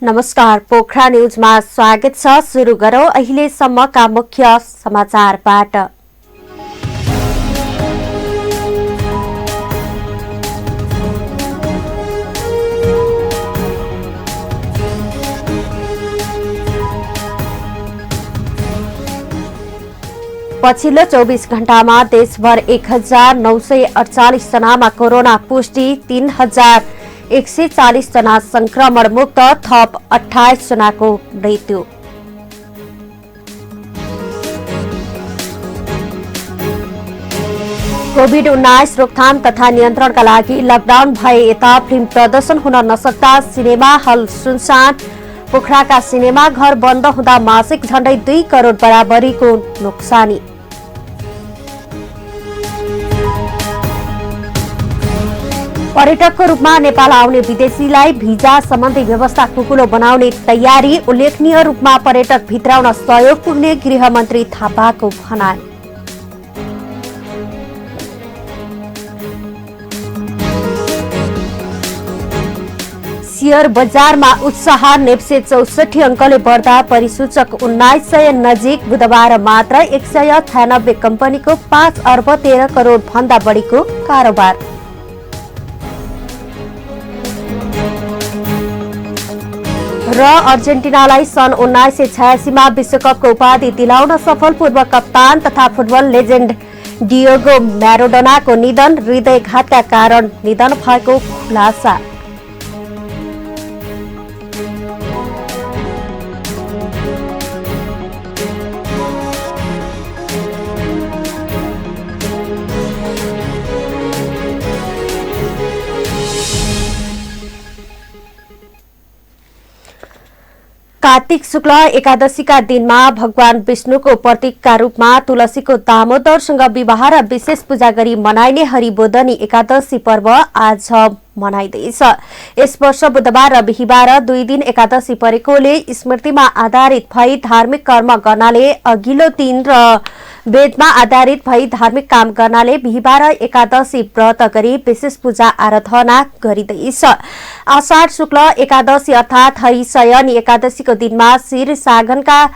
नमस्कार, पोखरा न्यूजमा स्वागत छ। सुरु गरौं अहिलेसम्मका मुख्य समाचारबाट। पछिल्लो 24 घण्टामा देशभर 1948 जनामा कोरोना पुष्टि, 3140 जना संक्रमण मुक्त, थप 28 जनाको मृत्यु। कोभिड-19 रोकथाम तथा नियन्त्रणका लागि लकडाउन भए यता फिल्म प्रदर्शन हुन नसक्दा सिनेमा हल सुनसान। पोखराका सिनेमा घर बन्द हुँदा मासिक झण्डै 2 करोड बराबरीको नोक्सानी। पर्यटकको रूपमा नेपाल आउने विदेशीलाई भिजा सम्बन्धी व्यवस्था खुकुलो बनाउने तयारी, उल्लेखनीय रूपमा पर्यटक भित्राउन सहयोग पुग्ने गृहमन्त्री थापाको भनाई। शेयर बजारमा उत्साह, नेप्से 64 अङ्कले बढ्दा परिसूचक 1900 नजिक। बुधबार मात्र 196 कम्पनीको 5 अर्ब 13 करोड भन्दा बढीको कारोबार। र अर्जेन्टिनालाई सन् 1986 मा विश्वकपको उपाधि दिलाउन सफल पूर्व कप्तान तथा फुटबल लेजेन्ड डिएगो म्याराडोनाको निधन, हृदयघातका कारण निधन भएको खुलासा। कार्तिक शुक्ल एकादशीका दिनमा भगवान विष्णुको प्रतीकका रूपमा तुलसीको दामोदरसँग विवाह र विशेष पूजा गरी मनाइने हरिबोधनी एकादशी पर्व आज मनाइँदैछ। यस वर्ष बुधबार र बिहीबार 2 दिन एकादशी परेकोले स्मृतिमा आधारित भई धार्मिक कर्म गर्नाले, अघिल्लो दिन र वेदमा आधारित भई धार्मिक काम गर्नाले बिहीबार एकादशी व्रत गरी विशेष पूजा आराधना गरिँदैछ। आषाढ शुक्ल एकादशी अर्थात हरिशयनी एकादशीको दिनमा शिर सागनका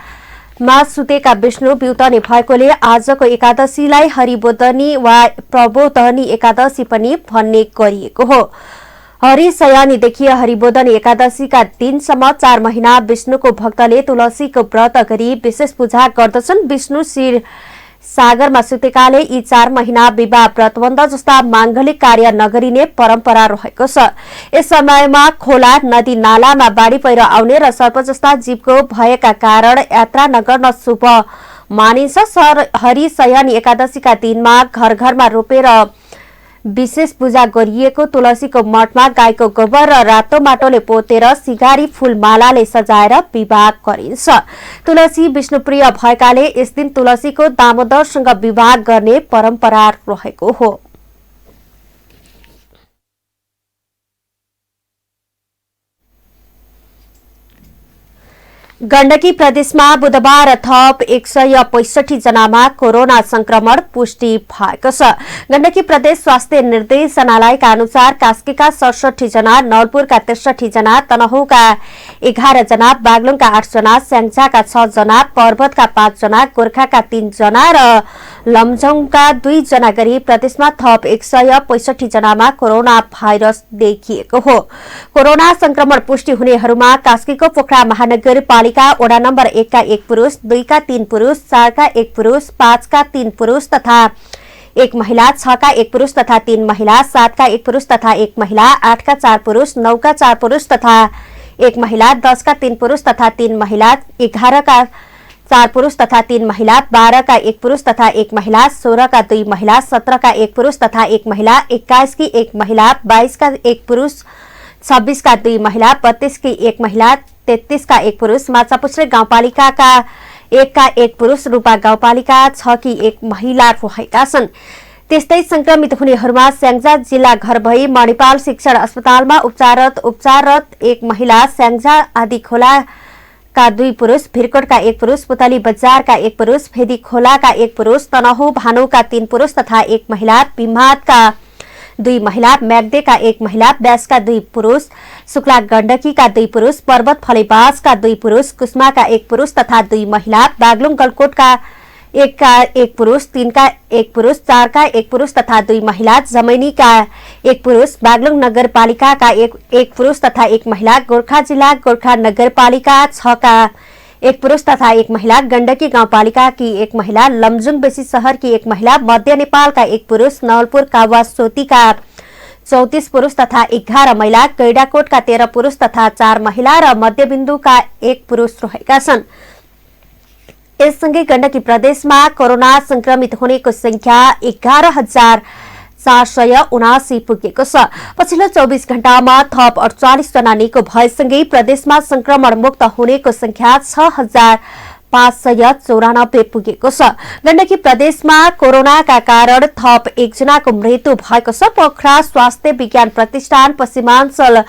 मा सुतेका विष्णु ब्युतने भएकोले आजको एकादशीलाई हरिबोधनी वा प्रबोधनी एकादशी पनि भन्ने गरिएको हो। हरिशयनीदेखि हरिबोधनी एकादशीका दिनसम्म 4 महिना विष्णुको भक्तले तुलसीको व्रत गरी विशेष पूजा गर्दछन्। विष्णु शिर सागरमा सुतेकाले यी 4 महिना विवाह व्रतबन्ध जस्ता मांगलिक कार्य नगरिने परम्परा रहेको छ। यस समयमा खोला, नदी नालामा बाढी पहिरो आउने र सर्प जस्ता जीवको भयका कारण यात्रा नगर्न शुभ मानिन्छ। हरिशयनी एकादशीका दिनमा घर घरमा रोपेर विशेष पूजा गरिएको तुलसीको मठमा गाईको गोबर र रातो माटोले पोतेर सिगारी फूलमालाले सजाएर विवाह गरिन्छ। तुलसी विष्णुप्रिय भएकाले यस दिन तुलसीको दामोदरसँग विवाह गर्ने परम्परा रहेको हो। गण्डकी प्रदेशमा बुधबार थप 165 जनामा कोरोना संक्रमण पुष्टि भएको छ। गण्डकी प्रदेश स्वास्थ्य निर्देशनालयका अनुसार कास्कीका 67 जना, नवलपुरका 63 जना, तनहुँका 11 जना, बागलुङका 8 जना, स्याङ्जाका 6 जना, पर्वतका 5 जना, गोर्खाका 3 जना र लमजुङका 2 जना गरी प्रदेशमा थप 165 जनामा कोरोना भाइरस देखिएको हो। कोरोना संक्रमण पुष्टि हुनेहरूमा कास्कीको पोखरा महानगरपालिका वडा नम्बर 1 का 1 पुरुष, 2 का 3 पुरुष, 4 का 1 पुरुष, 5 का 3 पुरुष तथा 1 महिला, 6 का 1 पुरुष तथा 3 महिला, 7 का 1 पुरुष तथा 1 महिला, 8 का 4 पुरुष, 9 का 4 पुरुष तथा 1 महिला, 10 का 3 पुरुष तथा 3 महिला, 11 का 4 पुरुष तथा 3 महिला, 12 का 1 पुरुष तथा 1 महिला, 16 का 2 महिला, 17 का 1 पुरुष तथा 1 महिला, 21 की 1 महिला, 22 का 1 पुरुष, 26 का 2 महिला, 32 की 1 महिला, 33 का 1 पुरुष, माछापुच्छ्रे गाउँपालिका का 1 का 1 पुरुष, रूपा गाउँपालिका 6 की 1 महिला रहेका छन्। त्यस्तै संक्रमित हुनेहरूमा स्याङ्जा जिल्ला घर भई मणिपाल शिक्षण अस्पतालमा उपचाररत 1 महिला, स्याङ्जा आदि खोला का 2 पुरुष, भिरकोटका 1 पुरुष, पुतली बजारका 1 पुरुष, फेदी खोलाका 1 पुरुष, तनहु भानुका 3 पुरुष तथा 1 महिला, पिम्हातका 2 महिला, म्याग्देका 1 महिला, व्यासका 2 पुरुष, शुक्ला गण्डकीका 2 पुरुष, पर्वत फलेबाजका 2 पुरुष, कुस्माका 1 पुरुष तथा 2 महिला, बागलुङ गलकोटका 1 का 1 पुरुष, 3 का 1 पुरुष, 4 का 1 पुरुष तथा 2 महिला, जमैनीका 1 पुरुष, बागलुङ नगरपालिकाका 1 पुरुष तथा 1 महिला, गोर्खा जिल्ला गोर्खा नगरपालिका 6 का 1 पुरुष तथा 1 महिला, गण्डकी गाउँपालिका की 1 महिला, लमजुङ बेसी शहर की 1 महिला, मध्य नेपालका 1 पुरुष, नवलपुर कावासोतीका 34 पुरुष तथा 11 महिला, गैडाकोटका 13 पुरुष तथा 4 महिला र मध्यबिन्दुका 1 पुरुष रहेका छन्। यससँगै गण्डकी प्रदेशमा कोरोना संक्रमित हुनेको संख्या 11,479 पुगेको छ। पछिल्लो 24 घण्टामा थप 48 जना निको भएसँगै प्रदेशमा संक्रमण मुक्त हुनेको संख्या 6,594 पुगेको छ। गण्डकी प्रदेशमा कोरोनाका कारण थप 1 जनाको मृत्यु भएको छ। पोखरा स्वास्थ्य विज्ञान प्रतिष्ठान पश्चिमाञ्चल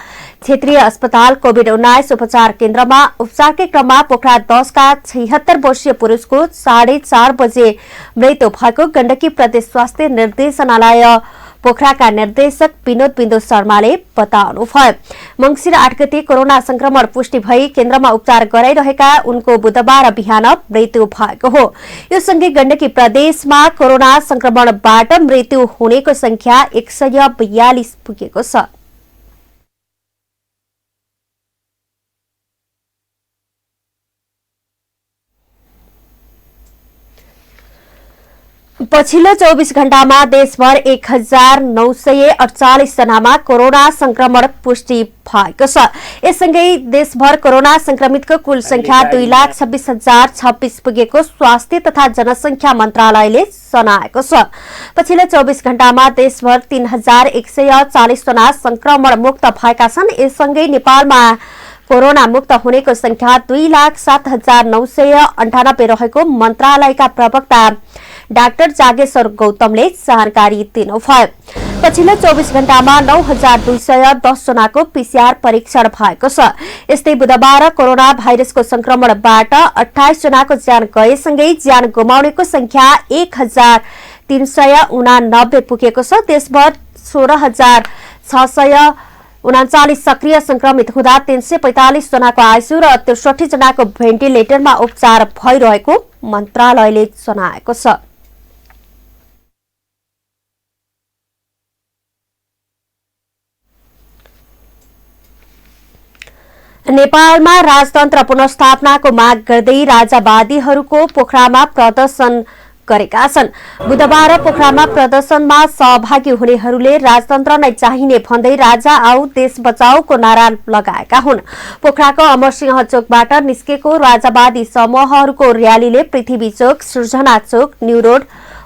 क्षेत्रीय अस्पताल कोभिड-19 उपचार केन्द्रमा उपचारकै क्रममा पोखरा 10 का 76 वर्षीय पुरुषको 4:30 बजे मृत्यु भएको गण्डकी प्रदेश स्वास्थ्य निर्देशनालय पोखराका निर्देशक विनोद बिन्दु शर्माले बताउनुभयो। मंसिर 8 गते कोरोना संक्रमण पुष्टि भई केन्द्रमा उपचार गराइरहेका उनको बुधबार बिहान मृत्यु भएको हो। यो सँगै गण्डकी प्रदेशमा कोरोना संक्रमणबाट मृत्यु हुनेको संख्या 142 पुगेको छ। पछिल्लो 24 घण्टामा देशभर 1948 जनामा कोरोना संक्रमण पुष्टि भएको छ। यससँगै देशभर कोरोना संक्रमितको कुल संख्या 2,26,026 पुगेको स्वास्थ्य तथा जनसंख्या मन्त्रालयले जनाएको छ। पछिल्लो 24 घण्टामा देशभर 3,140 जना संक्रमण मुक्त भएका छन्। यससँगै नेपालमा कोरोना मुक्त हुनेको संख्या 2,07,998 रहेको मन्त्रालयका प्रवक्ता डाक्टर जागेश्वर गौतमले जानकारी दिनुभयो। पछिल्लो 24 घण्टामा 9,210 जनाको पीसीआर परीक्षण भएको छ। यस्तै बुधबार कोरोना भाइरसको संक्रमणबाट 28 जनाको ज्यान गएसँगै ज्यान गुमाउनेको संख्या 1,389 पुगेको छ। देशभर 16,639 सक्रिय संक्रमित हुँदा 345 जनाको आइसियु र 63 जनाको भेन्टिलेटरमा उपचार भइरहेको मन्त्रालयले जनाएको छ। नेपालमा राजतन्त्र पुनर्स्थापनाको माग गर्दै राजावादीहरूको पोखरामा प्रदर्शन गरेका छन्। बुधबार पोखरामा प्रदर्शनमा सहभागी हुनेहरूले राजतन्त्र नै चाहिने भन्दै राजा आऊ देश बचाऊको नारा लगाएका हुन्। पोखराको अमरसिंह चोकबाट निस्केको राजावादी समूहहरूको र्यालीले पृथ्वी चोक, सृजना चोक, न्यू रोड,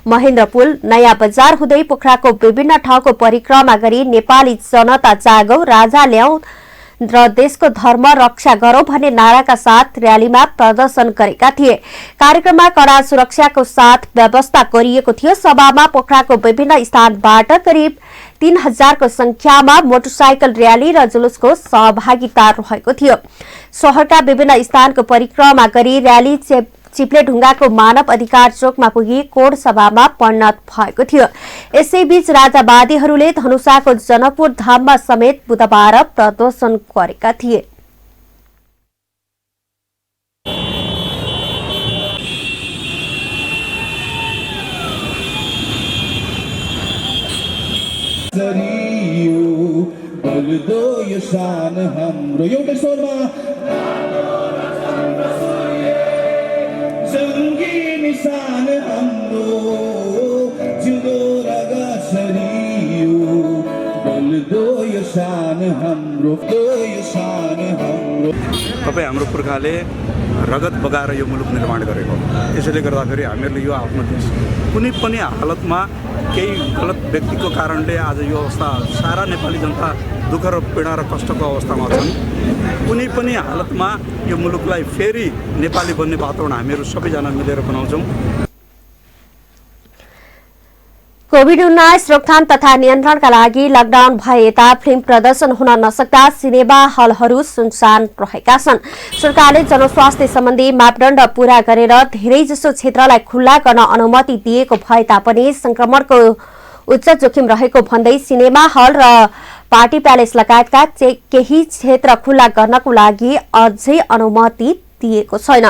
महेन्द्र पुल, नयाँ बजार हुँदै पोखराको विभिन्न ठाउँको परिक्रमा गरी नेपाली जनता जागौ, राजा ल्याऊ र देशको धर्म रक्षा गरौं भन्ने नाराका साथ र्यालीमा प्रदर्शन गरेका थिए। कार्यक्रममा कड़ा सुरक्षाको साथ व्यवस्था गरिएको थियो। सभामा पोखराको विभिन्न स्थानबाट करिब 3,000 को संख्यामा मोटरसाइकल र्याली र जुलुसको सहभागिता रहेको थियो। शहरका विभिन्न स्थानको परिक्रमा गरी र्याली चिप्लेढुङ्गाको मानव अधिकार चोकमा पुगी कोड सभामा परिणत भएको थियो। यसैबीच राजावादीहरूले धनुषाको जनकपुर धाममा समेत बुधबार प्रदर्शन गरेका थिए। निशान हाम्रो जुदो रगा सरियो बल्दो यो शान हाम्रो तपाईँ हाम्रो पुर्खाले रगत बगाएर यो मुलुक निर्माण गरेको। त्यसैले गर्दाखेरि हामीहरूले यो आफ्नो देश कुनै पनि हालतमा केही गलत व्यक्तिको कारणले आज यो अवस्था सारा नेपाली जनता दुःख र पीडा र कष्टको अवस्थामा छन्। कुनै पनि हालतमा यो मुलुकलाई फेरि नेपाली बन्ने वातावरण हामीहरू सबैजना मिलेर बनाउँछौँ। कोभिड-19 रोकथाम तथा नियन्त्रणका लागि लकडाउन भए फिल्म प्रदर्शन हुन नसक्दा सिनेमा हलहरू सुनसान रहेका छन्। सरकारले जनस्वास्थ्य सम्बन्धी मापदण्ड पूरा गरेर धेरैजसो क्षेत्रलाई खुल्ला गर्न अनुमति दिएको भए तापनि संक्रमणको उच्च जोखिम रहेको भन्दै सिनेमा हल र पार्टी प्यालेस लगायतका केही क्षेत्र खुल्ला गर्नको लागि अझै अनुमति दिएको छैन।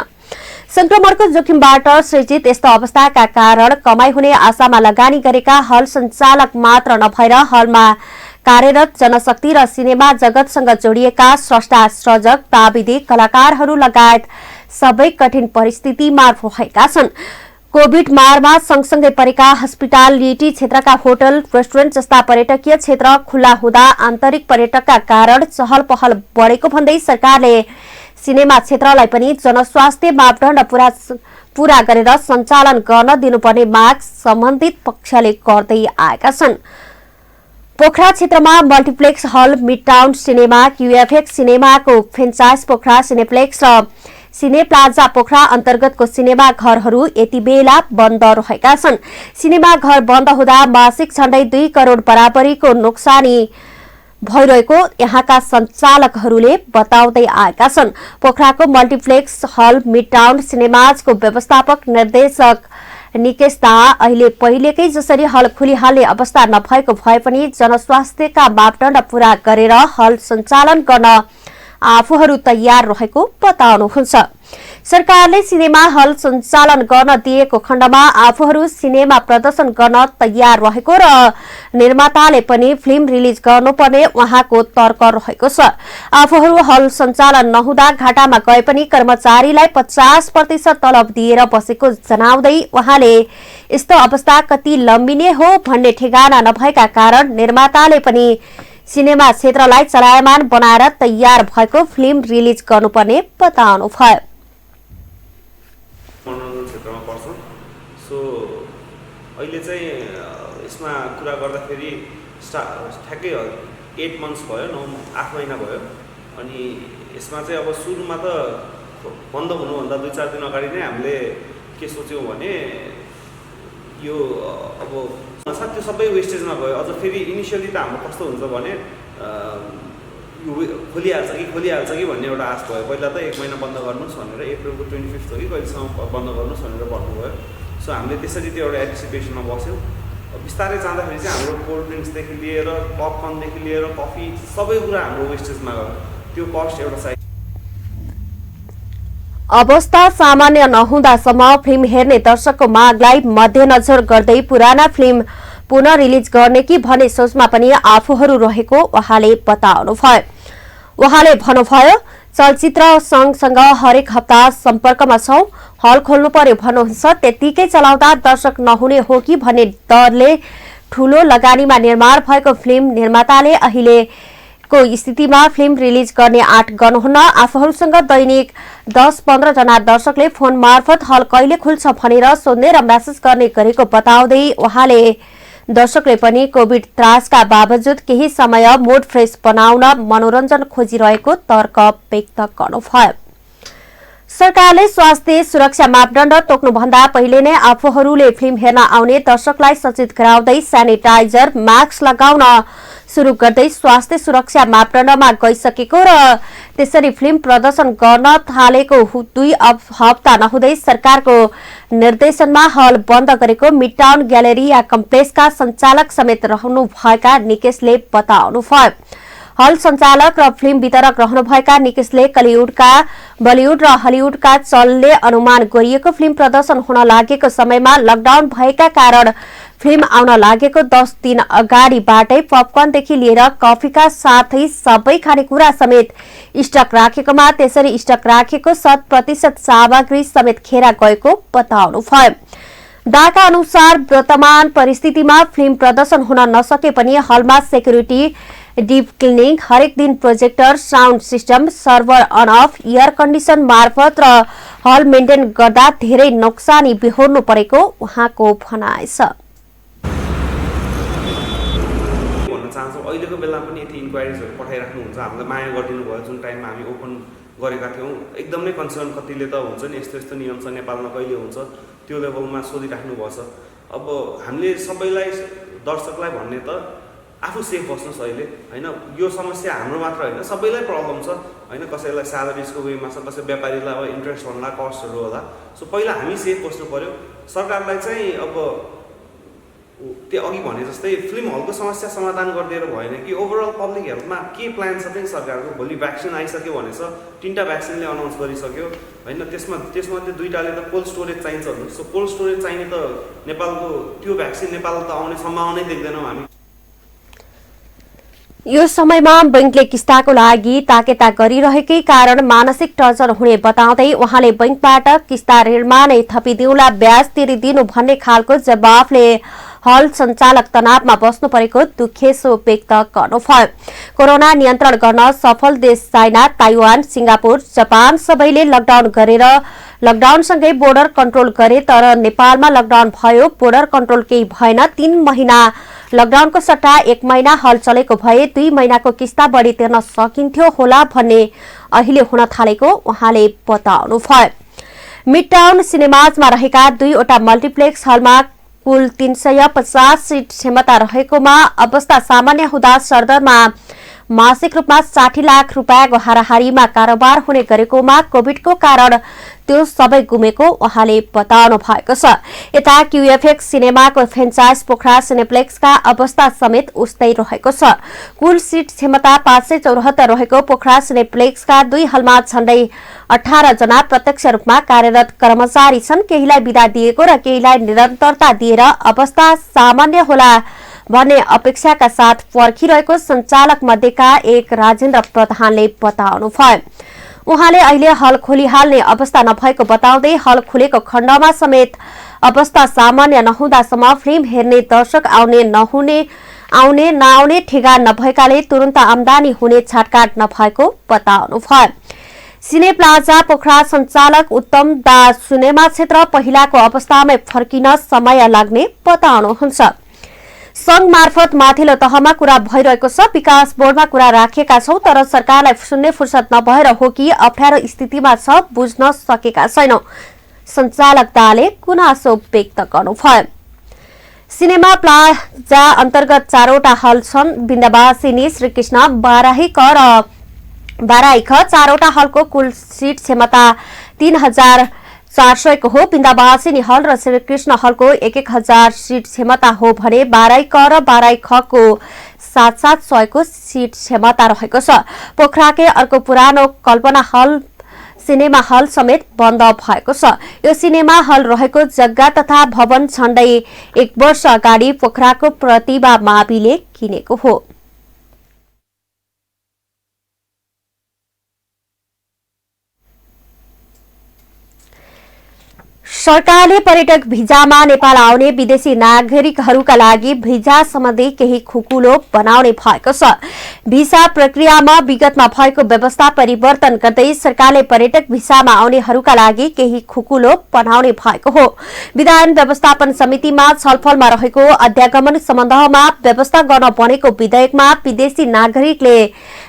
संक्रमणको जोखिमबाट सृजित यस्तो अवस्थाका कारण कमाई हुने आशामा लगानी गरेका हल सञ्चालक मात्र नभएर हलमा कार्यरत जनशक्ति र सिनेमा जगतसँग जोडिएका स्रष्टा, सर्जक, प्राविधिक, कलाकारहरू लगायत सबै कठिन परिस्थितिमा रहेका छन्। कोभिड मारमा सँगसँगै परेका हस्पिटालिटी क्षेत्रका होटल, रेस्टुरेन्ट जस्ता पर्यटकीय क्षेत्र खुल्ला हुँदा आन्तरिक पर्यटकका कारण चहल पहल बढेको भन्दै सरकारले सिनेमा क्षेत्रलाई पनि जनस्वास्थ्य मापदण्ड पूरा गरेर सञ्चालन गर्न दिनुपर्ने माग सम्बन्धित पक्षले गर्दै आएका छन्। पोखरा क्षेत्रमा multiplex hall, Midtown cinema, QFX सिनेमाको फ्रेन्चाइज पोखरा सिनेप्लेक्स र सिने प्लाजा पोखरा अन्तर्गतको सिनेमा घरहरू यति बेला बन्द रहेका छन्। सिनेमा घर बन्द हुँदा मासिक झण्डै 2 करोड बराबरीको नोक्सानी भइरहेको यहाँका सञ्चालकहरूले बताउँदै आएका छन्। पोखराको मल्टिप्लेक्स हल, मिडटाउन सिनेमाजको व्यवस्थापक निर्देशक निकेश दाहाल अहिले पहिलेकै जसरी हल खुलिहाल्ने अवस्था नभएको भए पनि जनस्वास्थ्यका मापदण्ड पूरा गरेर हल सञ्चालन गर्न आफूहरू तयार रहेको बताउनुहुन्छ। सरकारले सिनेमा हल सञ्चालन गर्न दिएको खण्डमा आफूहरू सिनेमा प्रदर्शन गर्न तयार रहेको र निर्माताले पनि फिल्म रिलिज गर्नुपर्ने उहाँको तर्क रहेको छ। आफूहरू हल सञ्चालन नहुँदा घाटामा गए पनि कर्मचारीलाई 50% तलब दिएर बसेको जनाउँदै उहाँले यस्तो अवस्था कति लम्बिने हो भन्ने ठेगाना नभएका कारण निर्माताले पनि सिनेमा क्षेत्रलाई चलायमान बनाएर तयार भएको फिल्म रिलिज गर्नुपर्ने बताउनुभयो। मनोरञ्जन क्षेत्रमा पर्छौँ। सो अहिले चाहिँ यसमा कुरा गर्दाखेरि ठ्याक्कै 8 मन्थ्स भयो, 8 महिना भयो। अनि यसमा चाहिँ अब सुरुमा त बन्द हुनुभन्दा 2-4 दिन अगाडि नै हामीले के सोच्यौँ भने यो अब त्यो सबै वेस्टेजमा गयो। अझ फेरि इनिसियली त हाम्रो कस्तो हुन्छ भने यो खोलिहाल्छ कि भन्ने एउटा आश भयो। पहिला त 1 महिना बन्द गर्नुहोस् भनेर अप्रिलको 25 हो कि कहिलेसम्म बन्द गर्नुहोस् भनेर भन्नुभयो। सो हामीले त्यसरी त्यो एउटा एन्टिसिपेसनमा बस्यौँ। बिस्तारै जाँदाखेरि चाहिँ हाम्रो कोल्ड ड्रिङ्क्सदेखि लिएर पपकर्नदेखि लिएर कफी सबै कुरा हाम्रो वेस्टेजमा गयो। त्यो कस्ट एउटा साइड अवस्था सामान्य नहुँदासम्म फिल्म हेर्ने दर्शकको मागलाई मध्यनजर गर्दै पुराना फिल्म पुनः रिलिज गर्ने कि भन्ने सोचमा पनि आफूहरू रहेको उहाँले बताउनुभयो। उहाँले भन्नुभयो, चलचित्र संघसँग हरेक हप्ता सम्पर्कमा छौं, हल खोल्नु पर्यो भन्नुहुन्छ। त्यतिकै चलाउँदा दर्शक नहुने हो कि भन्ने डरले ठूलो लगानीमा निर्माण भएको फिल्म निर्माताले अहिलेको स्थितिमा फिल्म रिलिज गर्ने आँट गर्नुहुन्न। आफूहरूसँग दैनिक 10-15 जना दर्शकले फोन मार्फत हल कहिले खुल्छ भनेर सोध्ने र मेसेज गर्ने गरेको बताउँदै उहाँले दर्शकले पनि कोभिड त्रासका बावजुद केही समय मुड फ्रेश बनाउन मनोरञ्जन खोजिरहेको तर्क व्यक्त गर्नुभयो। सरकारले स्वास्थ्य सुरक्षा मापदण्ड तोक्नुभन्दा पहिले नै आफूहरूले फिल्म हेर्न आउने दर्शकलाई सचेत गराउँदै स्यानिटाइजर, मास्क लगाउन सुरु गर्दै स्वास्थ्य सुरक्षा मापदण्डमा गइसकेको र त्यसरी फिल्म प्रदर्शन गर्न थालेको 2 हप्ता नहुँदै सरकारको निर्देशनमा हल बन्द गरेको मिडटाउन ग्यालेरिया कम्प्लेक्सका सञ्चालक समेत रहनुभएका निकेशले बताउनुभयो। हल सञ्चालक र फिल्म वितरक रहनुभएका निकेशले कलिउडका बलिउड र हलिउडका चलले अनुमान गरिएको फिल्म प्रदर्शन हुन लागेको समयमा लकडाउन भएका कारण फिल्म आउन लागेको 10 दिन अगाडिबाटै पपकर्नदेखि लिएर कफीका साथै सबै खानेकुरा समेत स्टक राखेकोमा त्यसरी स्टक राखेको 100% सामग्री समेत खेर गएको बताउनुभयो। दाका अनुसार वर्तमान परिस्थितिमा फिल्म प्रदर्शन हुन नसके पनि हलमा सेक्युरिटी, डीप क्लिनिङ, हरेक दिन projector, sound system, server on off, air condition मार्फत र हल मेन्टेन गर्दा धेरै नोक्सानी बिहोर्नु परेको उहाँको भनाइ छ। चाहन्छौँ अहिलेको बेला पनि यति इन्क्वायरिजहरू पठाइराख्नुहुन्छ, हामीलाई माया गरिदिनु भयो। जुन टाइममा हामी ओपन गरेका थियौँ एकदमै कन्सर्न कतिले त हुन्छ नि यस्तो यस्तो नियम छ नेपालमा कहिले हुन्छ त्यो लेभलमा सोधिराख्नु भएको छ। अब हामीले सबैलाई दर्शकलाई भन्ने त आफू सेफ बस्नुहोस् अहिले हैन। यो समस्या हाम्रो मात्र होइन, सबैलाई प्रब्लम छ हैन। कसैलाई स्यालेरिजको वेमा छ, कसै व्यापारीलाई अब इन्ट्रेस्ट होला, कस्टहरू होला। सो पहिला हामी सेफ बस्नु पर्यो। सरकारलाई चाहिँ अब त्यो अघि भने जस्तै फिल्म हलको समस्या समाधान गरिदिएर भएन कि ओभरअल पब्लिक हेल्थमा के प्लान छ चाहिँ सरकारको। भोलि भ्याक्सिन आइसक्यो भनेछ, 3टा भ्याक्सिनले अनाउन्स गरिसक्यो होइन, त्यसमध्ये 2टाले त कोल्ड स्टोरेज चाहिन्छ भन्नु। सो कोल्ड स्टोरेज चाहिने त नेपालको त्यो भ्याक्सिन नेपाल त आउने सम्भावनै देख्दैनौँ हामी। यो समयमा बैंकले किस्ताको लागि ताकेता गरिरहेकै कारण मानसिक टर्चर हुने बताउँदै उहाँले बैंकबाट किस्ता ऋणमा नै थपिदिउँला, ब्याज तिरिदिनु भन्ने खालको जवाफले हल सञ्चालक तनावमा बस्नु परेको दुखेसो व्यक्त गर्नुभयो। कोरोना नियन्त्रण गर्न सफल देश चाइना, ताइवान, सिंगापुर, जापान सबैले लकडाउन गरेर लकडाउनसँगै बोर्डर कन्ट्रोल गरे, तर नेपालमा लकडाउन भयो, बोर्डर कन्ट्रोल केही भएन। 3 महिना लकडाउनको सट्टा 1 महिना हल चलेको भए 2 महिनाको किस्ता बढी तिर्न सकिन्थ्यो होला भन्ने अहिले हुन थालेको उहाँले बताउनुभयो। मिडटाउन सिनेमाजमा रहेका 2वटा मल्टिप्लेक्स हलमा कुल 350 सीट क्षमता रहेकोमा अवस्था सामान्य हुँदा सरदरमा मासिक रूपमा 60 लाख रुपियाँको हाराहारीमा कारोबार हुने गरेकोमा कोभिडको कारण त्यो सबै गुमेको उहाँले बताउनु भएको छ। यता क्यूएफएक्स सिनेमाको फ्रेन्चाइज पोखरा सिनेप्लेक्सका अवस्था समेत उस्तै रहेको छ। कुल सीट क्षमता 574 रहेको पोखरा सिनेप्लेक्सका 2 हलमा झण्डै 18 जना प्रत्यक्ष रूपमा कार्यरत कर्मचारी छन्। केहीलाई बिदा दिएको र केहीलाई निरन्तरता दिएर अवस्था सामान्य होला भन्ने अपेक्षाका साथ पर्खिरहेको सञ्चालक मध्येका एक राजेन्द्र प्रधानले बताउनुभयो। उहाँले अहिले हल खोलिहाल्ने अवस्था नभएको बताउँदै हल खुलेको खण्डमा समेत अवस्था सामान्य नहुँदासम्म फिल्म हेर्ने दर्शक आउने नआउने ठेगान नभएकाले तुरन्त आमदानी हुने छाटकाट नभएको बताउनुभयो। सिने प्लाजा पोखरा सञ्चालक उत्तम दास सिनेमा क्षेत्र पहिलाको अवस्थामै फर्किन समय लाग्ने बताउनुहुन्छ। संघ मार्फत माथिल्लो तहमा कुरा भइरहेको छ, विकास बोर्डमा कुरा राखेका छौं, तर सरकारलाई सुन्ने फुर्सद नभएर हो कि अप्ठ्यारो स्थितिमा छ, बुझ्न सकेका छैनौं, सञ्चालक दाले गुनासो व्यक्त गर्नुभयो। सिनेमा प्लाजा अन्तर्गत 4वटा हल छन्। बिन्दवासिनी, श्रीकृष्ण, बाराही क र बाराही ख। 4वटा हलको कुल सीट क्षमता 3400 को हो। बिन्दवासिनी हल र श्रीकृष्ण हलको 1000 सीट क्षमता हो भने बाराही क र बाराही ख को 700 को सीट क्षमता रहेको छ। पोखराकै अर्को पुरानो कल्पना हल सिनेमा हल समेत बन्द भएको छ। यो सिनेमा हल रहेको जग्गा तथा भवन झण्डै 1 वर्ष अगाडि पोखराको प्रतिभा माविले किनेको हो। सरकारले पर्यटक भिजामा नेपाल आउने विदेशी नागरिकहरूका लागि भिजा सम्बन्धी केही खुकुलो बनाउने भएको छ। भिसा प्रक्रियामा विगतमा भएको व्यवस्था परिवर्तन गर्दै सरकारले पर्यटक भिसामा आउनेहरूका लागि केही खुकुलो बनाउने भएको हो। विधान व्यवस्थापन समितिमा छलफलमा रहेको अध्यागमन सम्बन्धमा व्यवस्था गर्न बनेको विधेयकमा विदेशी नागरिकले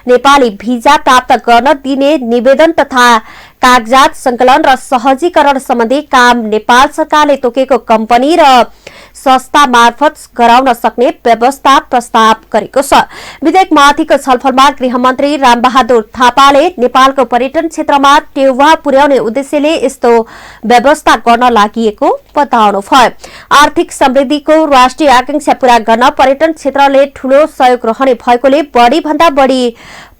नेपाली भिजा प्राप्त गर्न दिने निवेदन तथा कागजात संकलन र सहजीकरण सम्बन्धी काम नेपाल सरकारले तोकेको कम्पनी र संस्था मार्फत गराउन सक्ने व्यवस्था प्रस्ताव गरेको छ। विधेयकमाथिको छलफलमा गृहमन्त्री रामबहादुर थापाले नेपालको पर्यटन क्षेत्रमा टेवा पुर्याउने उद्देश्यले यस्तो व्यवस्था गर्न लागि बताउनुभयो। आर्थिक समृद्धिको राष्ट्रिय आकांक्षा पूरा गर्न पर्यटन क्षेत्रले ठूलो सहयोग रहने भएकोले बढ़ी भन्दा बढ़ी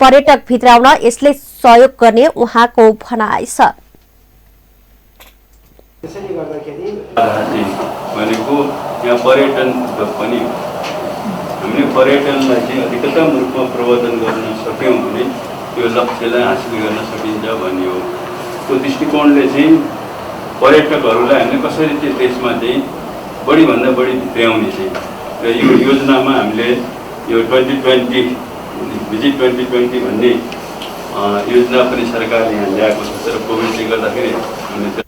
पर्यटक भित्राउन यसले सहयोग गर्ने उहाँको भनाइ छ। त्यसैले गर्दाखेरि भनेको यहाँ पर्यटन पनि हामीले पर्यटनलाई चाहिँ अधिकतम रूपमा प्रवर्धन गर्न सक्यौँ भने त्यो लक्ष्यलाई हासिल गर्न सकिन्छ भन्ने हो। त्यो दृष्टिकोणले चाहिँ पर्यटकहरूलाई हामीले कसरी त्यो देशमा चाहिँ बढीभन्दा बढी भित्राउने चाहिँ र यो योजनामा हामीले यो 2020 भिजिट 2020 भन्ने योजना पनि सरकारले यहाँ ल्याएको छ। तर कोभिडले गर्दाखेरि हामीले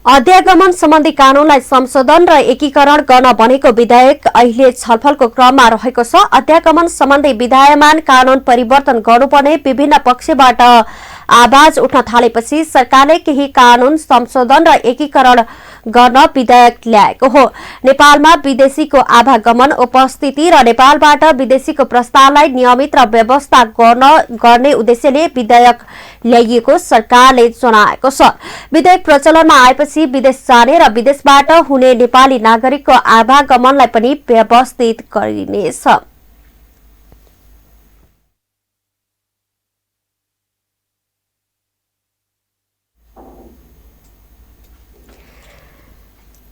अध्यागमन सम्बन्धी कानूनलाई संशोधन र एकीकरण गर्न बनेको विधेयक अहिले छलफलको क्रममा रहेको छ। अध्यागमन सम्बन्धी विधायमान कानून परिवर्तन गर्नुपर्ने विभिन्न पक्षबाट आवाज उठ्न थालेपछि सरकारले केही कानून संशोधन र एकीकरण गर्न विधेयक ल्याएको हो। नेपालमा विदेशीको आवागमन, उपस्थिति र नेपालबाट विदेशीको प्रस्थानलाई नियमित र व्यवस्था गर्ने उद्देश्यले विधेयक ल्याइएको सरकारले जनाएको छ। विधेयक प्रचलनमा आएपछि विदेश जाने र विदेशबाट हुने नेपाली नागरिकको आवागमनलाई पनि व्यवस्थित गरिनेछ।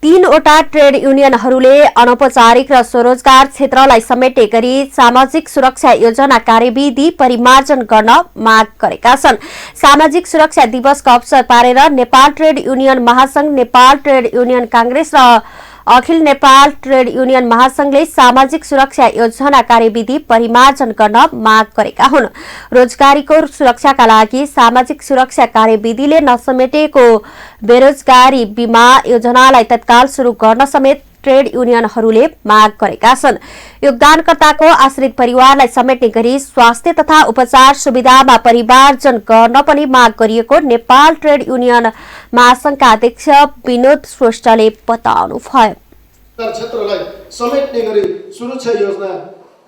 तीनवटा ट्रेड युनियनहरूले अनौपचारिक र स्वरोजगार क्षेत्रलाई समेट्ने गरी सामाजिक सुरक्षा योजना कार्यविधि परिमार्जन गर्न माग गरेका छन्। सामाजिक सुरक्षा दिवसको अवसर पारेर नेपाल ट्रेड युनियन महासंघ, नेपाल ट्रेड युनियन कांग्रेस र अखिल नेपाल ट्रेड युनियन महासंघले सामाजिक सुरक्षा योजना कार्यविधि परिमार्जन गर्न माग गरेका हुन्। रोजगारीको सुरक्षाका लागि सामाजिक सुरक्षा कार्यविधिले नसमेटेको बेरोजगारी बीमा योजनालाई तत्काल शुरू गर्न समेत ट्रेड युनियनहरूले माग गरेका छन्। योगदानकर्ताको आश्रित परिवारलाई समेट्ने गरी स्वास्थ्य तथा उपचार सुविधामा परिमार्जन गर्न पनि माग गरिएको नेपाल ट्रेड युनियन महासंघका अध्यक्ष विनोद श्रेष्ठले बताउनुभयो। क्षेत्रलाई समेट्ने गरी सुरक्षा योजना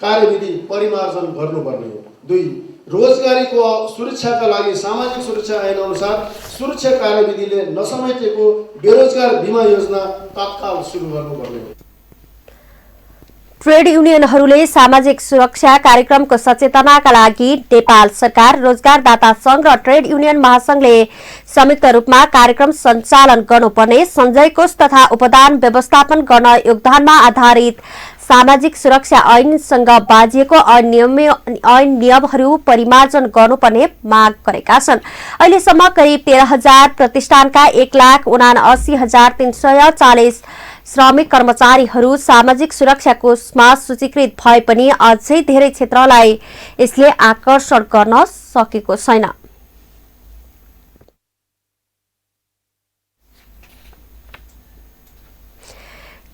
कार्यविधि परिमार्जन गर्नुपर्ने हो। 2. रोजगारीको सुरक्षाका लागि सामाजिक सुरक्षा ऐन अनुसार सुरक्षा कार्यविधिले नसमेटेको बेरोजगार बीमा योजना तत्काल सुरु गर्नुपर्ने हो। ट्रेड युनियनहरूले सामाजिक सुरक्षा कार्यक्रमको सचेतनाका लागि नेपाल सरकार, रोजगारदाता संघ र ट्रेड युनियन महासंघले संयुक्त रूपमा कार्यक्रम सञ्चालन गर्नुपर्ने, सञ्चय कोष तथा उपदान व्यवस्थापन गर्न योगदानमा आधारित सामाजिक सुरक्षा ऐनसँग बाजिएको ऐन नियमहरू परिमार्जन गर्नुपर्ने माग गरेका छन्। अहिलेसम्म करिब 13,000 प्रतिष्ठानका 1,79,340 श्रमिक कर्मचारीहरू सामाजिक सुरक्षा कोषमा सूचीकृत भए पनि अझै धेरै क्षेत्रलाई यसले आकर्षण गर्न सकेको छैन।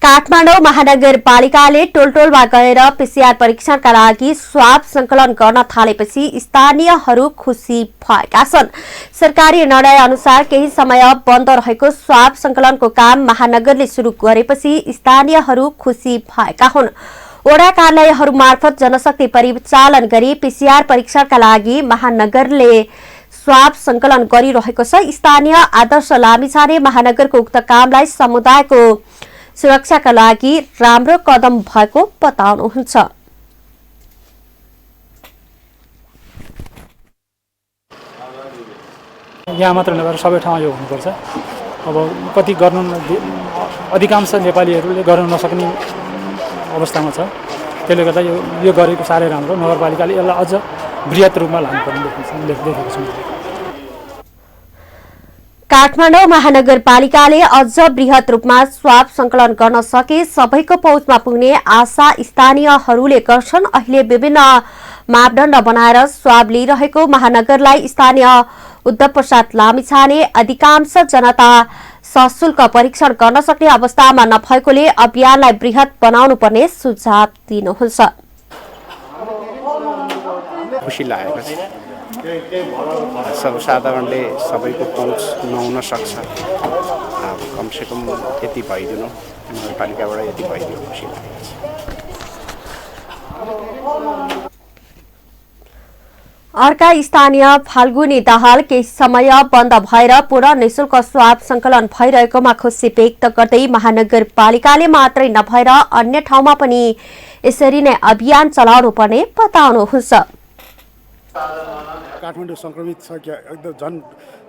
काठमाडौँ महानगरपालिकाले टोलटोलमा गएर पीसीआर परीक्षणका लागि स्वाब संकलन गर्न थालेपछि स्थानीयहरू खुसी भएका छन्। सरकारी निर्णय अनुसार केही समय बन्द रहेको स्वाब संकलनको काम महानगरले शुरू गरेपछि स्थानीयहरू खुसी भएका हुन्। वडा कार्यालयहरू मार्फत जनशक्ति परिचालन गरी पीसीआर परीक्षणका लागि महानगरले स्वाब संकलन गरिरहेको छ। स्थानीय आदर्श लामिछाने महानगरको उक्त कामलाई समुदायको सुरक्षाका लागि राम्रो कदम भएको बताउनुहुन्छ। यहाँ मात्र नभएर सबै ठाउँमा यो हुनुपर्छ। अब कति गर्नु अधिकांश नेपालीहरूले गर्न नसक्ने अवस्थामा छ। त्यसले गर्दा यो गरेको साह्रै राम्रो। नगरपालिकाले यसलाई अझ बृहत रूपमा लानुपर्ने देखेको छौँ। काठमाडौँ महानगरपालिकाले अझ बृहत रूपमा स्वाब संकलन गर्न सके सबैको पहुँचमा पुग्ने आशा स्थानीयहरूले गर्छन्। अहिले विभिन्न मापदण्ड बनाएर स्वाब लिइरहेको महानगरलाई स्थानीय उद्धव प्रसाद लामिछाने अधिकांश जनता सशुल्क परीक्षण गर्न सक्ने अवस्थामा नभएकोले अभियानलाई बृहत बनाउनु पर्ने सुझाव दिनुहुन्छ। खुसी लागेको छ। सर्वसाधारणले सबैको पहुँच नहुन सक्छ। कमसेकम यति भइदिनु, नगरपालिकाबाट यति भइदिनु खुसी लागेको छ। अर्का स्थानीय फाल्गुनी दाहाल केही समय बन्द भएर पुनः निःशुल्क स्वाब संकलन भइरहेकोमा खुसी व्यक्त गर्दै महानगरपालिकाले मात्रै नभएर अन्य ठाउँमा पनि यसरी नै अभियान चलाउनु पर्ने बताउनुहुन्छ। काठमाडौँ संक्रमित छ क्या एकदम झन्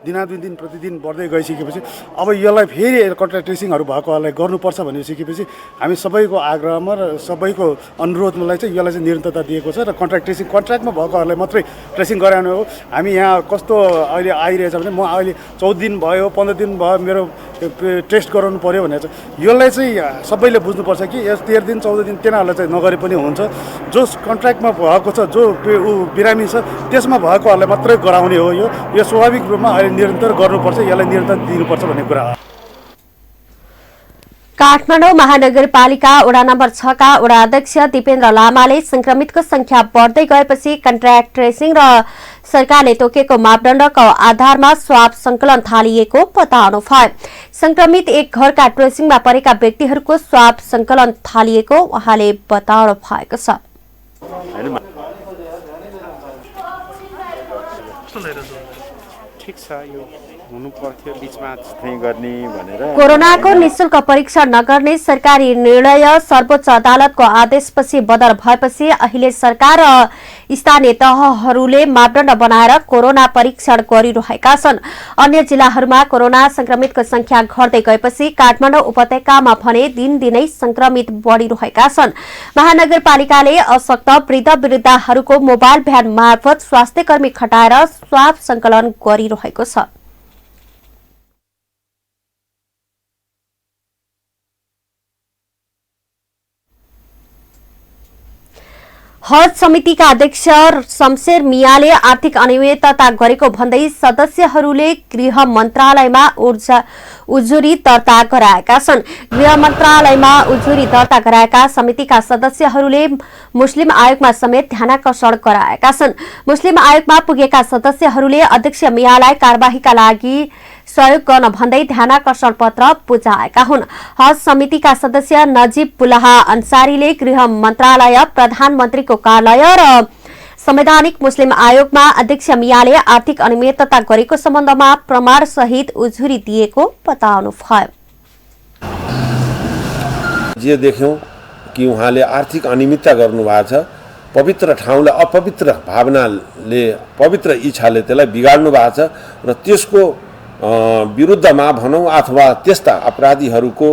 दिनादिन प्रतिदिन बढ्दै गइसकेपछि अब यसलाई फेरि कन्ट्याक्ट ट्रेसिङहरू भएकोहरूलाई गर्नुपर्छ भनिसकेपछि हामी सबैको आग्रहमा र सबैको अनुरोधलाई चाहिँ यसलाई चाहिँ निरन्तरता दिएको छ र कन्ट्र्याक्टमा भएकोहरूलाई मात्रै ट्रेसिङ गराउनु हो। हामी यहाँ कस्तो अहिले आइरहेछ भने म अहिले 14 दिन भयो 15 दिन भयो मेरो टेस्ट गराउनु पर्यो भनेर चाहिँ यसलाई चाहिँ सबैले बुझ्नुपर्छ कि यस 13 दिन 14 दिन तिनीहरूलाई चाहिँ नगरे पनि हुन्छ। जो कन्ट्र्याक्टमा भएको छ जो बिरामी छ त्यसमा भएकोहरूलाई मात्रै गराउने हो। यो स्वाभाविक रूपमा अहिले निरन्तर गर्नुपर्छ, यसलाई निरन्तर दिनुपर्छ भन्ने कुरा हो। काठमाडौँ महानगरपालिका वडा नम्बर 6 का वडा अध्यक्ष दिपेन्द्र लामाले संक्रमितको संख्या बढ्दै गएपछि कन्ट्र्याक्ट ट्रेसिङ र सरकारले तोकेको मापदण्डको आधारमा स्वाब संकलन थालिएको बताउनु भयो। संक्रमित एक घरका ट्रेसिङमा परेका व्यक्तिहरूको स्वाब संकलन थालिएको उहाँले बताउनु भएको छ। ठिक छ, यो हुनु पर्थ्यो बीचमा चाहिँ गर्ने भनेर। कोरोनाको निशुल्क परीक्षण नगर्ने सरकारी निर्णय सर्वोच्च अदालतको आदेशपछि बदल भएपछि अहिले सरकार र स्थानीय तहहरूले मापदण्ड बनाएर कोरोना परीक्षण गरिरहेका छन्। अन्य जिल्लाहरूमा कोरोना संक्रमितको संख्या घट्दै गएपछि काठमाडौँ उपत्यकामा भने दिनदिनै संक्रमित बढिरहेका छन्। महानगरपालिकाले अशक्त वृद्ध वृद्धाहरूको मोबाइल भ्यान मार्फत स्वास्थ्यकर्मी खटाएर स्वाब संकलन गरिरहेको छ। हज समितिका अध्यक्ष शमशेर मियाले आर्थिक अनियमितता गरेको भन्दै सदस्यहरूले गृह मन्त्रालयमा उजुरी दर्ता गराएका छन्। गृह मन्त्रालयमा उजुरी दर्ता गराएका समितिका सदस्यहरूले मुस्लिम आयोगमा समेत ध्यानाकर्षण गराएका छन्। मुस्लिम आयोगमा पुगेका सदस्यहरूले अध्यक्ष मियालाई कार्यवाहीका लागि सहयोग गर्न भन्दै ध्यानाकर्षण पत्र बुझाएका हुन्। हज समितिका सदस्य नजिबुल्लाह अन्सारीले गृह मन्त्रालय, प्रधानमन्त्रीको कार्यालय र संवैधानिक मुस्लिम आयोगमा अध्यक्ष मियाले आर्थिक अनियमितता गरेको सम्बन्धमा प्रमाण सहित उजुरी दिएको बताउनु भयो। जे देख्यौं कि उहाँले आर्थिक अनियमितता गर्नुभएको छ, पवित्र ठाउँलाई अपवित्र भावनाले, पवित्र इच्छाले त्यसलाई बिगाड्नु भएको छ र त्यसको विरुद्धमा भनौं अथवा त्यस्ता अपराधीहरूको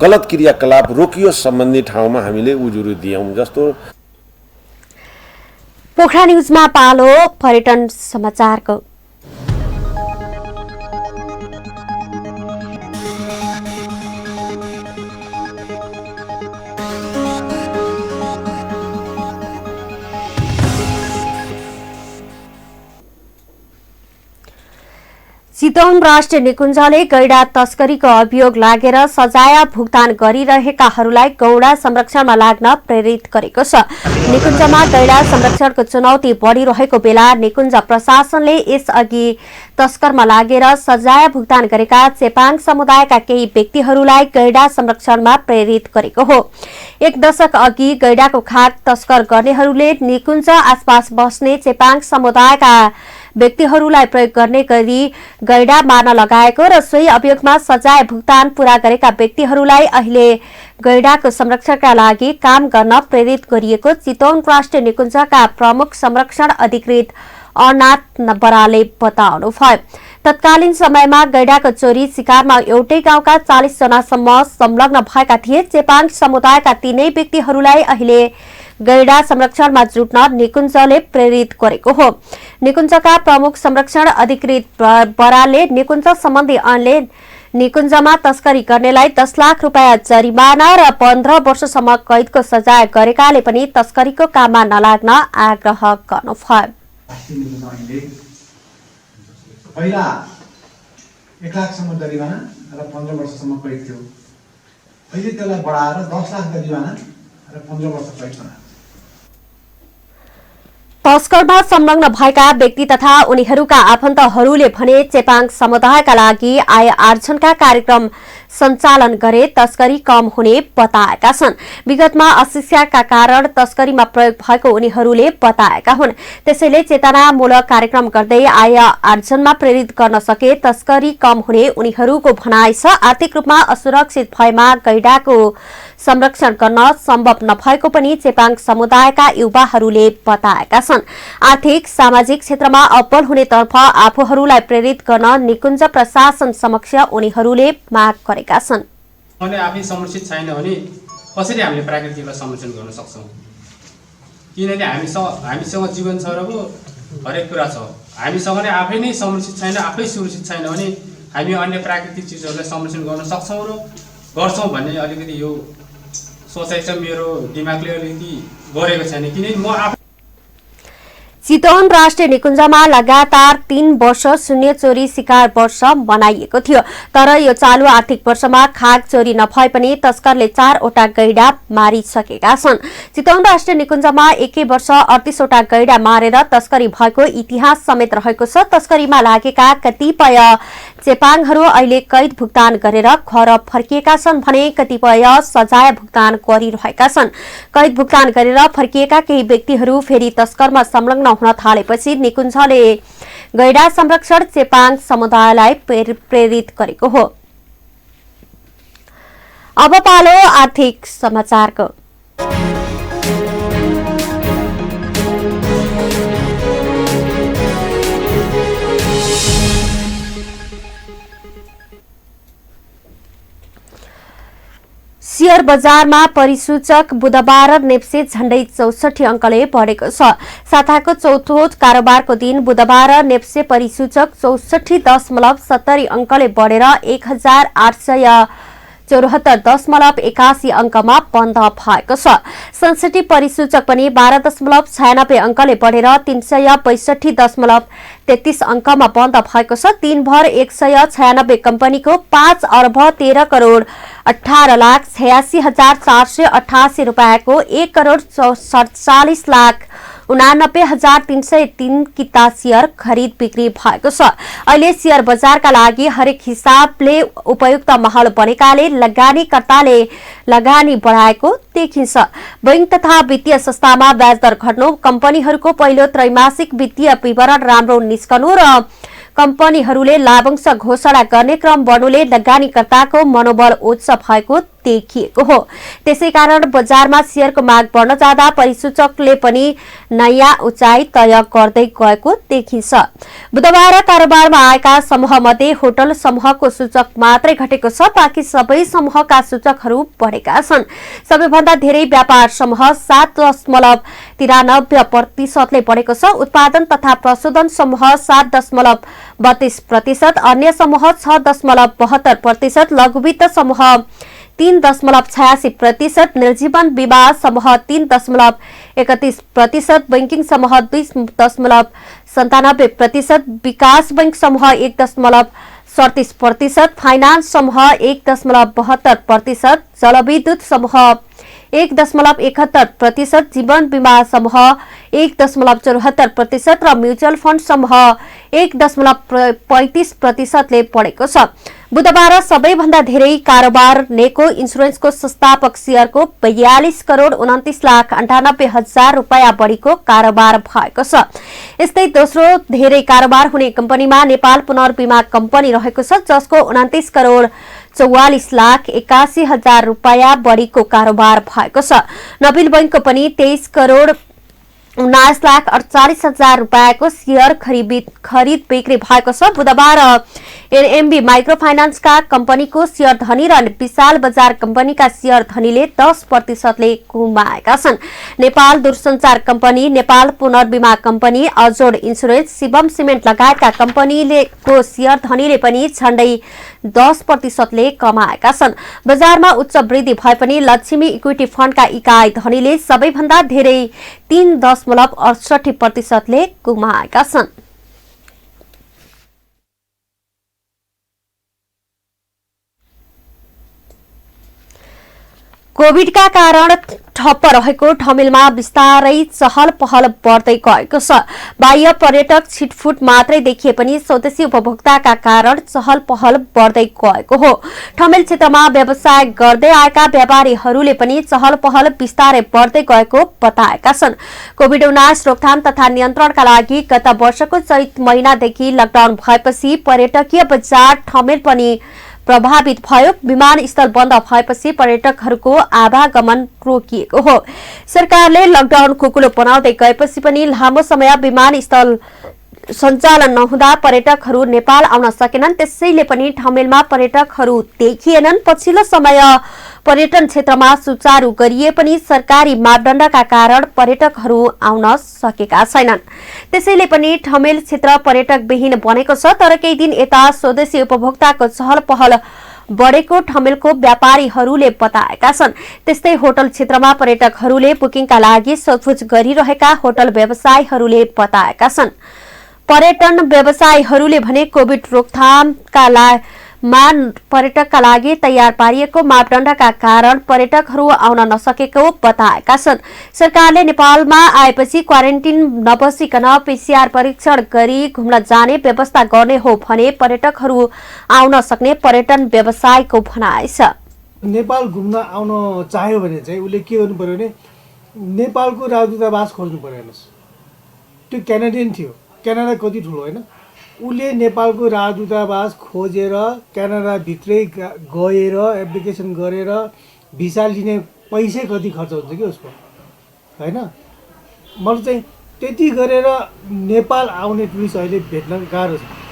गलत क्रियाकलाप रोकियोस् सम्बन्धी ठाउँमा हामीले उजुरी दियौं। जस्तो पोखरा न्यूजमा पालो पर्यटन समाचारको। चितवन राष्ट्रिय निकुञ्जले गैंडा तस्करीको अभियोग लागेर सजाय भुक्तान गरिरहेकाहरूलाई गौडा संरक्षणमा लाग्न प्रेरित गरेको छ। निकुञ्जमा गैंडा संरक्षणको चुनौती बढ़िरहेको बेला निकुञ्ज प्रशासनले यसअघि तस्करमा लागेर सजाय भुक्तान गरेका चेपाङ समुदायका केही व्यक्तिहरूलाई गैंडा संरक्षणमा प्रेरित गरेको हो। एक दशक अघि गैंडाको खाक तस्कर गर्नेहरूले निकुञ्ज आसपास बस्ने चेपाङ समुदायका व्यक्तिहरूलाई प्रयोग गर्ने गरी गैंडा मार्न लगाएको र सोही अभियोगमा सजाय भुक्तान पूरा गरेका व्यक्तिहरूलाई अहिले गैंडाको संरक्षणका लागि काम गर्न प्रेरित गरिएको चितवन राष्ट्रिय निकुञ्जका प्रमुख संरक्षण अधिकृत अर्नाथ बरालले बताउनु भयो। तत्कालीन समयमा गैंडाको चोरी शिकारमा एउटै गाउँका 40 जनासम्म संलग्न भएका थिए। चेपाङ समुदायका तीनै व्यक्तिहरूलाई अहिले गैंडा संरक्षणमा जुट्न निकुञ्जले प्रेरित गरेको हो। निकुञ्जका प्रमुख संरक्षण अधिकृत बरालले निकुञ्ज सम्बन्धी ऐनले निकुञ्जमा तस्करी गर्नेलाई 10 लाख रुपैयाँ जरिमाना र 15 वर्षसम्म कैदको सजाय गरेकाले पनि तस्करीको काममा नलाग्न आग्रह गर्नुभयो। पहिला 1 लाखसम्म जरिमाना र 15 वर्षसम्म कैद थियो। अहिले त्यसलाई बढाएर 10 लाख जरिमाना र 15 वर्ष कैद बनायो। तस्करमा संलग्न भएका व्यक्ति तथा उनीहरूका आफन्तहरूले भने चेपाङ समुदायका लागि आय आर्जनका कार्यक्रम सञ्चालन गरे तस्करी कम हुने बताएका छन्। विगतमा अशिक्षाका कारण तस्करीमा प्रयोग भएको उनीहरूले बताएका हुन्। त्यसैले चेतनामूलक कार्यक्रम गर्दै आय आर्जनमा प्रेरित गर्न सके तस्करी कम हुने उनीहरूको भनाइ छ। आर्थिक रूपमा असुरक्षित भएमा गैंडाको संरक्षण गर्न सम्भव नभएको पनि चेपाङ समुदायका युवाहरूले बताएका छन्। आर्थिक सामाजिक क्षेत्रमा अब्बल हुनेतर्फ आफूहरूलाई प्रेरित गर्न निकुञ्ज प्रशासन समक्ष उनीहरूले माग गरेका छन्। अनि आफै संरक्षित छैन भने कसरी हामीले प्राकृतिकलाई संरक्षण गर्न सक्छौं? किनभने हामीसँग जीवन छ र हरेक कुरा छ। हामीसँग नै आफै नै संरक्षित छैन, आफै सुरक्षित छैन भने हामी अन्य प्राकृतिक चिजहरूलाई संरक्षण गर्न सक्छौं र गर्छौं भन्ने अलिकति यो सोचाइ चाहिँ मेरो दिमागले अलिकति गरेको छैन। किनभने म चितवन राष्ट्रिय निकुञ्जमा लगातार 3 वर्ष शून्य चोरी शिकार वर्ष मनाइएको थियो। तर यो चालु आर्थिक वर्षमा खाग चोरी नभए पनि तस्करले 4 वटा गैडा मारिसकेका छन्। चितवन राष्ट्रिय निकुञ्जमा एकै वर्ष 38 वटा गैडा मारेर तस्करी भएको इतिहास समेत रहेको छ। तस्करीमा लागेका कतिपय चेपाङहरू अहिले कैद भुक्तान गरेर घर फर्किएका छन् भने कतिपय सजाय भुक्तान गरिरहेका छन्। कैद भुक्तान गरेर फर्किएका केही व्यक्तिहरू फेरि तस्करमा संलग्न हुन थालेपछि निकुञ्जले गैडा संरक्षण चेपाङ समुदायलाई प्रेरित गरेको हो। अब पालो आर्थिक समाचारको। शेयर बजारमा परिसूचक बुधबार नेप्से झण्डै 64 अङ्कले बढेको छ। साताको चौथो कारोबारको दिन बुधबार नेप्से परिसूचक 64.70 अङ्कले बढेर 1874.81 अङ्कमा बन्द भएको छ। सेन्सेटिभ परिसूचक पनि 12.96 अङ्कले बढेर 362.33 अङ्कमा बन्द भएको छ। दिनभर 196 कम्पनीको 5 अर्ब 13 करोड 18,86,488 रुपियाँको 1 करोड 47,89,303 किता शेयर खरिद बिक्री भएको छ। अहिले शेयर बजारका लागि हरेक हिसाबले उपयुक्त माहौल बनेकाले लगानीकर्ताले लगानी बढाएको देखिन्छ। बैंक तथा वित्तीय संस्थामा ब्याज दर घट्नु, कम्पनीहरूको पहिलो त्रैमासिक वित्तीय विवरण राम्रो निस्कनु र कम्पनीहरूले लाभांश घोषणा गर्ने क्रम बढ्नुले लगानीकर्ताको मनोबल उच्च भएको देखिएको हो। त्यसैकारण बजारमा शेयरको माग बढ्न जाँदा परिसूचकले पनि नयाँ उचाइ तय गर्दै गएको देखिन्छ। बुधबार कारोबारमा आएका समूहमध्ये होटल समूहको सूचक मात्रै घटेको छ। बाँकी सबै समूहका सूचकहरू बढेका छन्। सबैभन्दा धेरै व्यापार समूह 7.93% बढेको छ। उत्पादन तथा प्रशोधन समूह 7.32%, अन्य समूह 6.72%, लघुवित्त समूह 3.86%, निर्जीवन बीमा समूह 3.31%, बैंकिङ समूह 2.97%, विकास बैंक समूह 1.37%, फाइनान्स समूह 1.72%, जलविद्युत समूह 1.71%, जीवन बीमा समूह 1.74% र म्युचुअल फण्ड समूह 1.35%ले बढेको छ। बुधबार सबैभन्दा धेरै कारोबार नेको इन्सुरेन्सको संस्थापक शेयरको 42 करोड 29,98,000 रुपियाँ बढीको कारोबार भएको छ। यस्तै दोस्रो धेरै कारोबार हुने कम्पनीमा नेपाल पुनर्बीमा कम्पनी रहेको छ, जसको 29 करोड 44,81,000 रुपियाँ बढीको कारोबार भएको छ। नबिल बैंकको पनि 23 करोड 19,48,000 रुपियाँको शेयर खरिद बिक्री भएको छ। बुधबार एनएमबी माइक्रो फाइनान्सका कम्पनीको शेयर धनी र विशाल बजार कम्पनीका शेयर धनीले 10%ले गुमाएका छन्। नेपाल दूरसञ्चार कम्पनी, नेपाल पुनर्बीमा company, Ajod insurance, Shivam cement लगायतका कम्पनीको शेयर धनीले पनि झण्डै 10%ले कमाएका छन्। बजारमा उच्च वृद्धि भए पनि लक्ष्मी इक्विटी फण्डका इकाइ धनीले सबैभन्दा धेरै 3.68%ले गुमाएका छन्। कोभिडका कारण ठप्प रहेको ठमेलमा बिस्तारै चहल पहल बढ्दै गएको छ। बाह्य पर्यटक छिटफुट मात्रै देखिए पनि स्वदेशी उपभोक्ताका कारण चहल पहल बढ्दै गएको हो। ठमेल क्षेत्रमा व्यवसाय गर्दै आएका व्यापारीहरूले पनि चहल पहल बिस्तारै बढ्दै गएको बताएका छन्। कोभिड-19 रोकथाम तथा नियन्त्रणका लागि गत वर्षको चैत महिनादेखि लकडाउन भएपछि पर्यटकीय बजार ठमेल पनि प्रभावित भयो। विमानस्थल बन्द भएपछि पर्यटकहरूको आवागमन रोकिएको हो। सरकारले लकडाउन खुकुलो बनाउँदै गएपछि पनि लामो समय विमानस्थल सञ्चालन नहुँदा पर्यटकहरू नेपाल आउन सकेनन्। त्यसैले पनि ठमेलमा पर्यटकहरू देखिएनन्। पछिल्लो समय पर्यटन क्षेत्रमा सुचारू गरिए पनि सरकारी मापदण्डका कारण पर्यटकहरू आउन सकेका छैनन्। त्यसैले पनि ठमेल क्षेत्र पर्यटकविहीन बनेको छ। तर केही दिन यता स्वदेशी उपभोक्ताको चहल पहल बढेको ठमेलको व्यापारीहरूले बताएका छन्। त्यस्तै होटल क्षेत्रमा पर्यटकहरूले बुकिङका लागि सोधपुछ गरिरहेका होटल व्यवसायीहरूले बताएका छन्। पर्यटन व्यवसायीहरूले भने कोभिड रोकथामका पर्यटकका लागि तयार पारिएको मापदण्डका कारण पर्यटकहरू आउन नसकेको बताएका छन्। सरकारले नेपालमा आएपछि क्वारेन्टिन नबसिकन पीसीआर परीक्षण गरी घुम्न जाने व्यवस्था गर्ने हो भने पर्यटकहरू आउन सक्ने पर्यटन व्यवसायको भनाइ छ। नेपाल घुम्न आउन चाह्यो भने चाहिँ उसले के गर्नु पर्यो भने नेपालको राजदूतावास खोज्नु पर्यो। हेर्नुहोस्, त्यो क्यानाडियन थियो, क्यानाडा कति ठुलो होइन, उसले नेपालको राजदूतावास खोजेर क्यानाडाभित्रै गएर एप्लिकेसन गरेर भिसा लिने पैसै कति खर्च हुन्छ कि उसको, होइन। मलाई चाहिँ त्यति गरेर नेपाल आउने टुरिस्ट अहिले भेट्न गाह्रो छ।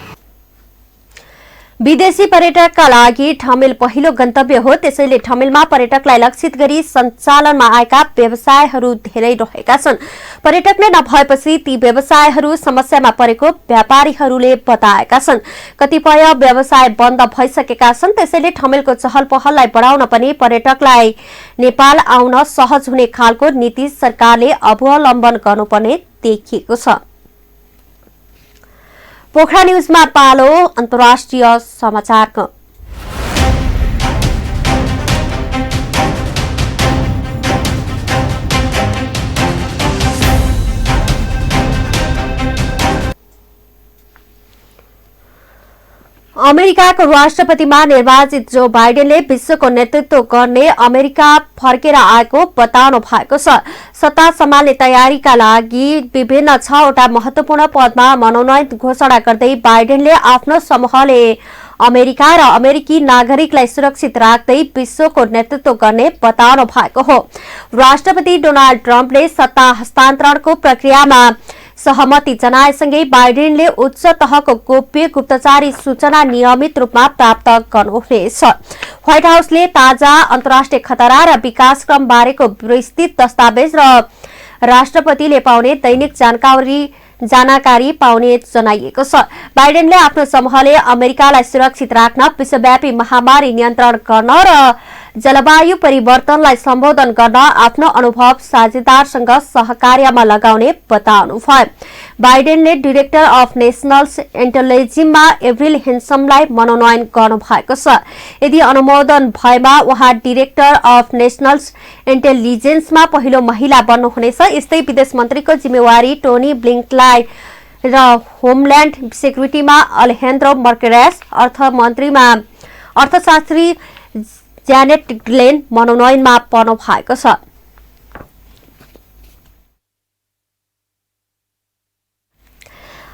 विदेशी पर्यटकका लागि ठमेल पहिलो गन्तव्य हो, त्यसैले ठमेलमा पर्यटकलाई लक्षित गरी सञ्चालनमा आएका व्यवसायहरू धेरै रहेका छन्। पर्यटक नै नभएपछि ती व्यवसायहरू समस्यामा परेको व्यापारीहरूले बताएका छन्। कतिपय व्यवसाय बन्द भइसकेका छन्, त्यसैले ठमेलको चहल पहललाई बढाउन पनि पर्यटकलाई नेपाल आउन सहज हुने खालको नीति सरकारले अवलम्बन गर्नुपर्ने देखिएको छ। पोखरा न्यूजमा पालो अन्तर्राष्ट्रिय समाचारको। अमेरिकाको राष्ट्रपतिमा निर्वाचित जो बाइडेनले विश्वको नेतृत्व गर्ने अमेरिका फर्केर आएको बताउनु भएको छ। सत्ता सम्हाल्ने तयारीका लागि विभिन्न 6वटा महत्वपूर्ण पदमा मनोनयन घोषणा गर्दै बाइडेनले आफ्नो समूहले अमेरिका र अमेरिकी नागरिकलाई सुरक्षित राख्दै विश्वको नेतृत्व गर्ने बताउनु भएको हो। राष्ट्रपति डोनाल्ड ट्रम्पले सत्ता हस्तान्तरणको प्रक्रियामा सहमति जनाएसँगै बाइडेनले उच्च तहको गोप्य गुप्तचारी सूचना नियमित रूपमा प्राप्त गर्नुहुनेछ। व्हाइट हाउसले ताजा अन्तर्राष्ट्रिय खतरा र विकासक्रम बारेको विस्तृत दस्तावेज र राष्ट्रपतिले पाउने दैनिक जानकारी पाउने जनाइएको छ। बाइडेनले आफ्नो समूहले अमेरिकालाई सुरक्षित राख्न, विश्वव्यापी महामारी नियन्त्रण गर्न र जलवायु परिवर्तनलाई सम्बोधन गर्न आफ्नो अनुभव साझेदारसँग सहकार्यमा लगाउने बताउनुभयो। बाइडेनले डाइरेक्टर अफ नेशनल इन्टेलिजेन्समा एभ्रिल हेन्समलाई मनोनयन गर्नु भएको छ। यदि अनुमोदन भएमा उहाँ डाइरेक्टर अफ नेशनल इन्टेलिजेन्समा पहिलो महिला बन्नुहुनेछ। यस्तै विदेश मन्त्रीको जिम्मेवारी टोनी ब्लिङ्कलाई र होमल्यान्ड सेक्युरिटीमा अलेहेन्द्रो मर्केरेस, अर्थशास्त्री ज्यानेट ग्लेन मनोनयनमा पर्नु भएको छ।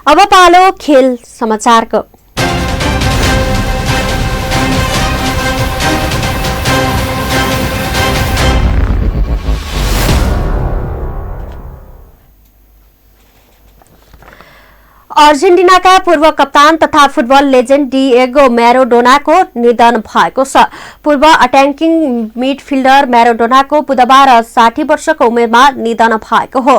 अब पालो खेल समाचारको। अर्जेन्टिनाका पूर्व कप्तान तथा फुटबल लेजेन्ड डिएगो म्याराडोनाको निधन भएको छ। पूर्व अट्याकिङ मिडफिल्डर म्याराडोनाको बुधबार 60 वर्षको उमेरमा निधन भएको हो।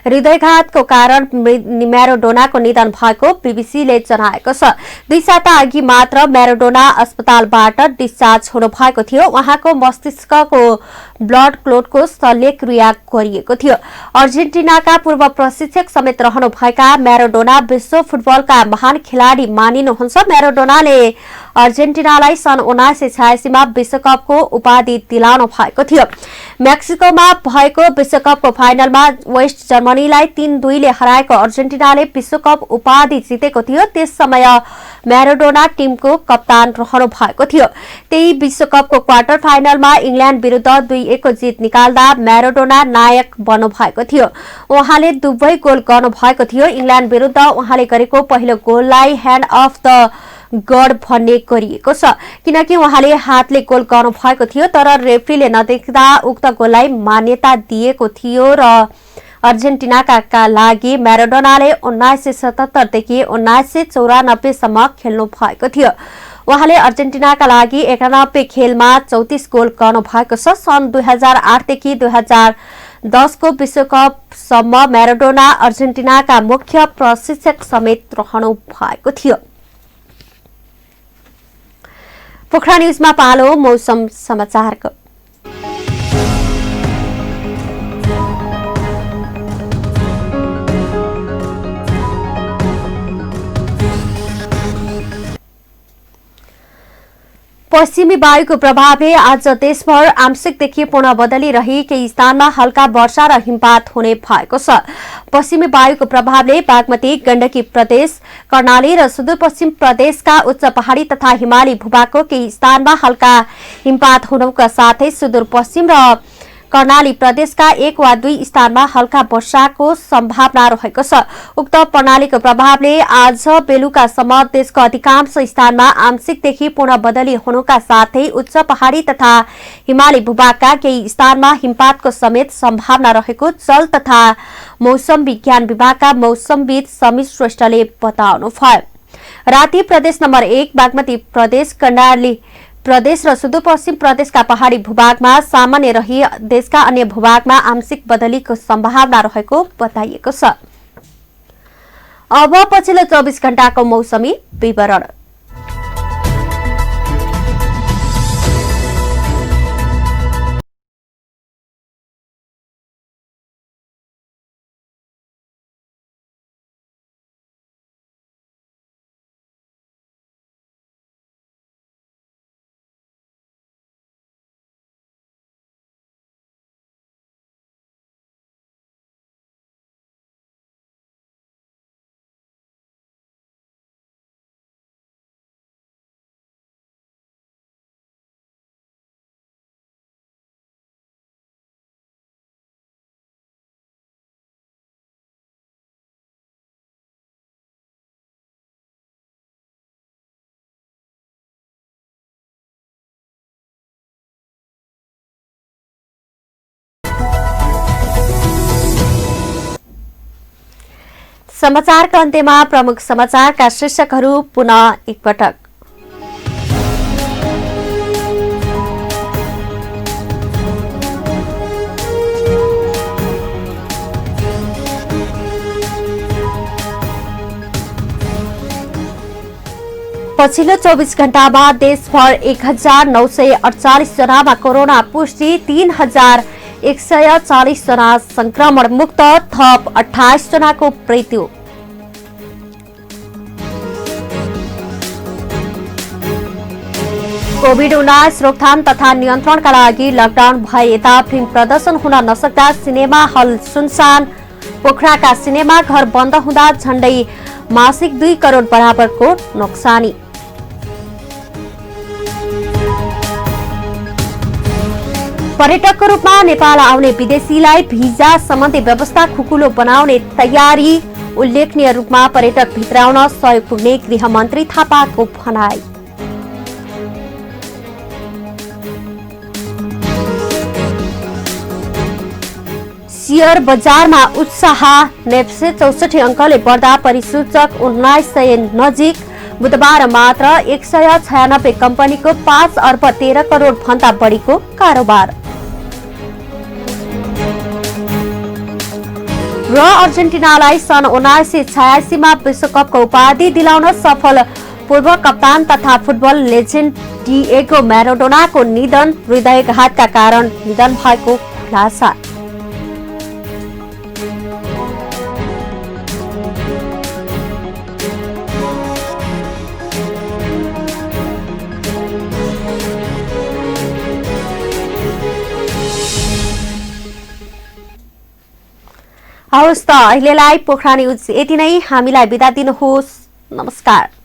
हृदयघातको कारण म्याराडोनाको निधन भएको बीबीसीले जनाएको छ। 2 साता अघि मात्र म्याराडोना अस्पतालबाट डिस्चार्ज हुनु भएको थियो। उहाँको मस्तिष्कको ब्लड क्लोटको शल्यक्रिया गरिएको थियो। अर्जेन्टिनाका पूर्व प्रशिक्षक समेत रहनुभएका म्याराडोना विश्व फुटबलका महान खेलाडी मानिनुहुन्छ। म्याराडोनाले अर्जेन्टिनालाई सन् 1986 मा विश्वकपको उपाधि दिलाउनु भएको थियो। मेक्सिकोमा भएको विश्वकपको फाइनलमा वेस्ट जर्मनीलाई 3-2 ले हराएको अर्जेन्टिनाले विश्वकप उपाधि जितेको थियो। त्यस समय म्याराडोना टिमको कप्तान रहनु भएको थियो। त्यही विश्वकपको क्वार्टर फाइनलमा इङ्ल्यान्ड विरुद्ध 2-1 को जित निकाल्दा म्याराडोना नायक बन्नु भएको थियो। उहाँले दुवै गोल गर्नु भएको थियो। इङ्ल्यान्ड विरुद्ध उहाँले गरेको पहिलो गोललाई ह्यान्ड अफ द गड भन्ने गरिएको छ, किनकि उहाँले हातले गोल गर्नु भएको थियो, तर रेफ्रीले नदेख्दा उक्त गोललाई मान्यता दिएको थियो। र अर्जेन्टिनाका लागि म्याराडोनाले 1977 देखि 1994 सम्म खेल्नु भएको थियो। उहाँले अर्जेन्टिनाका लागि 91 खेलमा 34 गोल गर्नु भएको छ। सन् 2008 देखि 2010 को विश्वकपसम्म म्याराडोना अर्जेन्टिनाका मुख्य प्रशिक्षक समेत रहनु भएको थियो। पोखरा न्यूजमा पालो मौसम समाचारको। पश्चिमी वायुको प्रभावले आज देशभर आंशिकदेखि पूर्ण बदली रही केही स्थानमा हल्का वर्षा र हिमपात हुने भएको छ। पश्चिमी वायुको प्रभावले बागमती, गण्डकी प्रदेश, कर्णाली र सुदूरपश्चिम प्रदेशका उच्च पहाडी तथा हिमाली भूभागको केही स्थानमा हल्का हिमपात हुनुका साथै सुदूरपश्चिम र कर्णाली प्रदेशका 1 वा 2 स्थानमा हल्का वर्षाको सम्भावना रहेको छ। उक्त प्रणालीको प्रभावले आज बेलुकासम्म देशको अधिकांश स्थानमा आंशिकदेखि पूर्ण बदली हुनुका साथै उच्च पहाडी तथा हिमाली भूभागका केही स्थानमा हिमपातको समेत सम्भावना रहेको जल तथा मौसम विज्ञान विभागका मौसमविद समीर श्रेष्ठले बताउनुभयो। राति प्रदेश नम्बर 1 बागमती प्रदेश, कर्णाली प्रदेश र सुदूरपश्चिम प्रदेशका पहाडी भूभागमा सामान्य रही देशका अन्य भूभागमा आंशिक बदलीको सम्भावना रहेको बताइएको छ। अब पछिल्लो 24 घण्टाको मौसमी विवरण। समाचारका अन्त्यमा प्रमुख समाचारका शीर्षकहरू पुनः एकपटक। पछिल्लो 24 घण्टामा देशभर 1948 जनामा कोरोना पुष्टि, 3140 जना संक्रमण मुक्त, थप 28 जनाको मृत्यु। कोभिड-19 रोकथाम तथा नियन्त्रणका लागि लकडाउन भए यता फिल्म प्रदर्शन हुन नसक्दा सिनेमा हल सुनसान। पोखराका सिनेमा घर बन्द हुँदा झण्डै मासिक 2 करोड बराबरको नोक्सानी। पर्यटकको रूपमा नेपाल आउने विदेशीलाई भिजा सम्बन्धी व्यवस्था खुकुलो बनाउने तयारी, उल्लेखनीय रूपमा पर्यटक भित्राउन सहयोग पुग्ने गृहमन्त्री थापाको भनाई। शेयर बजारमा उत्साह, नेप्से 64 अङ्कले बढ्दा परिसूचक 1900 नजिक। बुधबार मात्र 196 कम्पनीको 5 अर्ब 13 करोड भन्दा बढीको कारोबार। र अर्जेन्टिनालाई सन् 1986 मा विश्वकपको उपाधि दिलाउन सफल पूर्व कप्तान तथा फुटबल लेजेन्ड डिएगो म्याराडोनाको निधन, हृदयघातका कारण निधन भएको खुलासा। हवस् त अहिलेलाई पोखरा न्यूज यति नै। हामीलाई बिदा दिनुहोस्। नमस्कार।